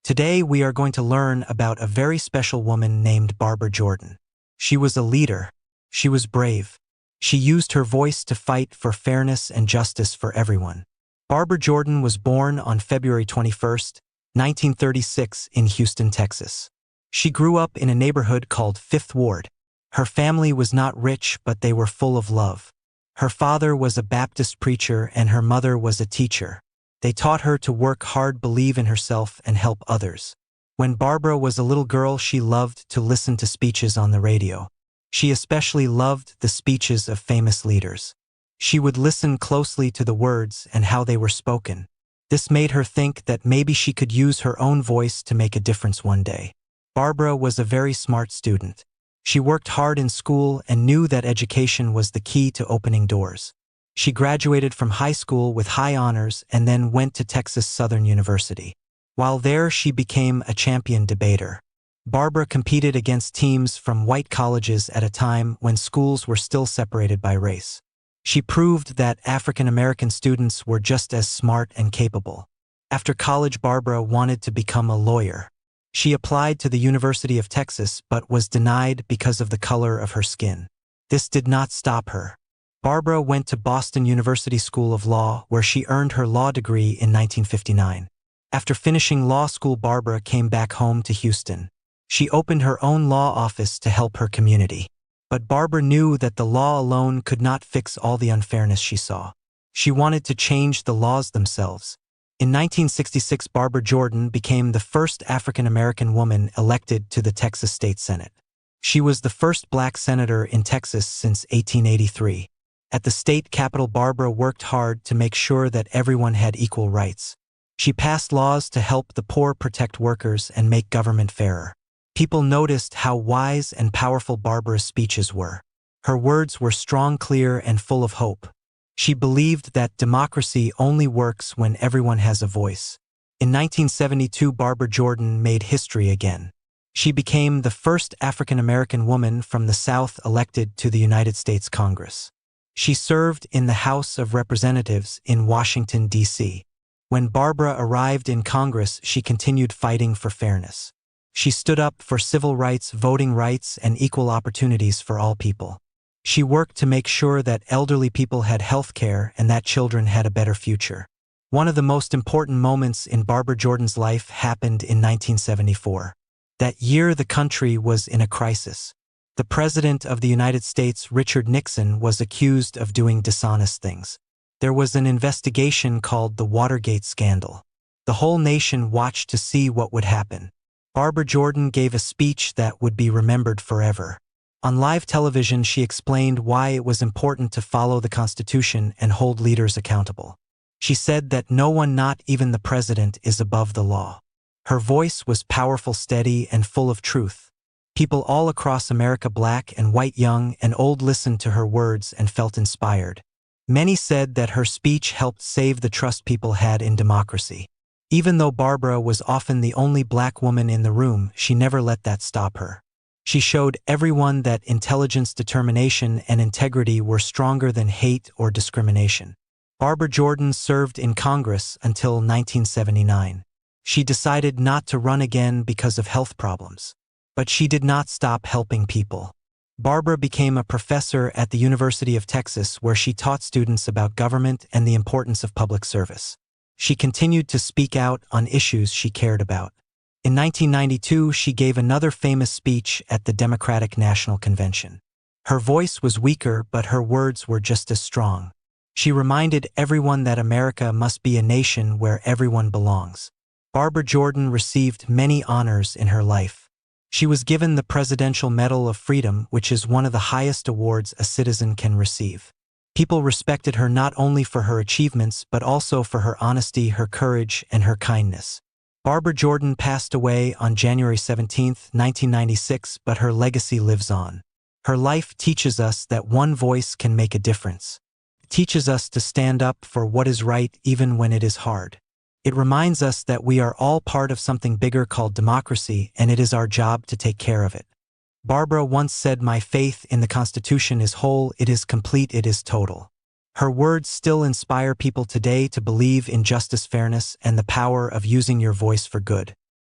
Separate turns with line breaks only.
Today we are going to learn about a very special woman named Barbara Jordan. She was a leader. She was brave. She used her voice to fight for fairness and justice for everyone. Barbara Jordan was born on February 21, 1936 in Houston, Texas. She grew up in a neighborhood called Fifth Ward. Her family was not rich, but they were full of love. Her father was a Baptist preacher and her mother was a teacher. They taught her to work hard, believe in herself, and help others. When Barbara was a little girl, she loved to listen to speeches on the radio. She especially loved the speeches of famous leaders. She would listen closely to the words and how they were spoken. This made her think that maybe she could use her own voice to make a difference one day. Barbara was a very smart student. She worked hard in school and knew that education was the key to opening doors. She graduated from high school with high honors and then went to Texas Southern University. While there, she became a champion debater. Barbara competed against teams from white colleges at a time when schools were still separated by race. She proved that African American students were just as smart and capable. After college, Barbara wanted to become a lawyer. She applied to the University of Texas but was denied because of the color of her skin. This did not stop her. Barbara went to Boston University School of Law, where she earned her law degree in 1959. After finishing law school, Barbara came back home to Houston. She opened her own law office to help her community. But Barbara knew that the law alone could not fix all the unfairness she saw. She wanted to change the laws themselves. In 1966, Barbara Jordan became the first African American woman elected to the Texas State Senate. She was the first black senator in Texas since 1883. At the state capitol, Barbara worked hard to make sure that everyone had equal rights. She passed laws to help the poor, protect workers, and make government fairer. People noticed how wise and powerful Barbara's speeches were. Her words were strong, clear, and full of hope. She believed that democracy only works when everyone has a voice. In 1972, Barbara Jordan made history again. She became the first African American woman from the South elected to the United States Congress. She served in the House of Representatives in Washington, D.C. When Barbara arrived in Congress, she continued fighting for fairness. She stood up for civil rights, voting rights, and equal opportunities for all people. She worked to make sure that elderly people had health care and that children had a better future. One of the most important moments in Barbara Jordan's life happened in 1974. That year, the country was in a crisis. The President of the United States, Richard Nixon, was accused of doing dishonest things. There was an investigation called the Watergate scandal. The whole nation watched to see what would happen. Barbara Jordan gave a speech that would be remembered forever. On live television, she explained why it was important to follow the Constitution and hold leaders accountable. She said that no one, not even the president, is above the law. Her voice was powerful, steady, and full of truth. People all across America, black and white, young and old, listened to her words and felt inspired. Many said that her speech helped save the trust people had in democracy. Even though Barbara was often the only black woman in the room, she never let that stop her. She showed everyone that intelligence, determination, and integrity were stronger than hate or discrimination. Barbara Jordan served in Congress until 1979. She decided not to run again because of health problems. But she did not stop helping people. Barbara became a professor at the University of Texas, where she taught students about government and the importance of public service. She continued to speak out on issues she cared about. In 1992, she gave another famous speech at the Democratic National Convention. Her voice was weaker, but her words were just as strong. She reminded everyone that America must be a nation where everyone belongs. Barbara Jordan received many honors in her life. She was given the Presidential Medal of Freedom, which is one of the highest awards a citizen can receive. People respected her not only for her achievements, but also for her honesty, her courage, and her kindness. Barbara Jordan passed away on January 17, 1996, but her legacy lives on. Her life teaches us that one voice can make a difference. It teaches us to stand up for what is right even when it is hard. It reminds us that we are all part of something bigger called democracy, and it is our job to take care of it. Barbara once said, "My faith in the Constitution is whole, it is complete, it is total." Her words still inspire people today to believe in justice, fairness, and the power of using your voice for good.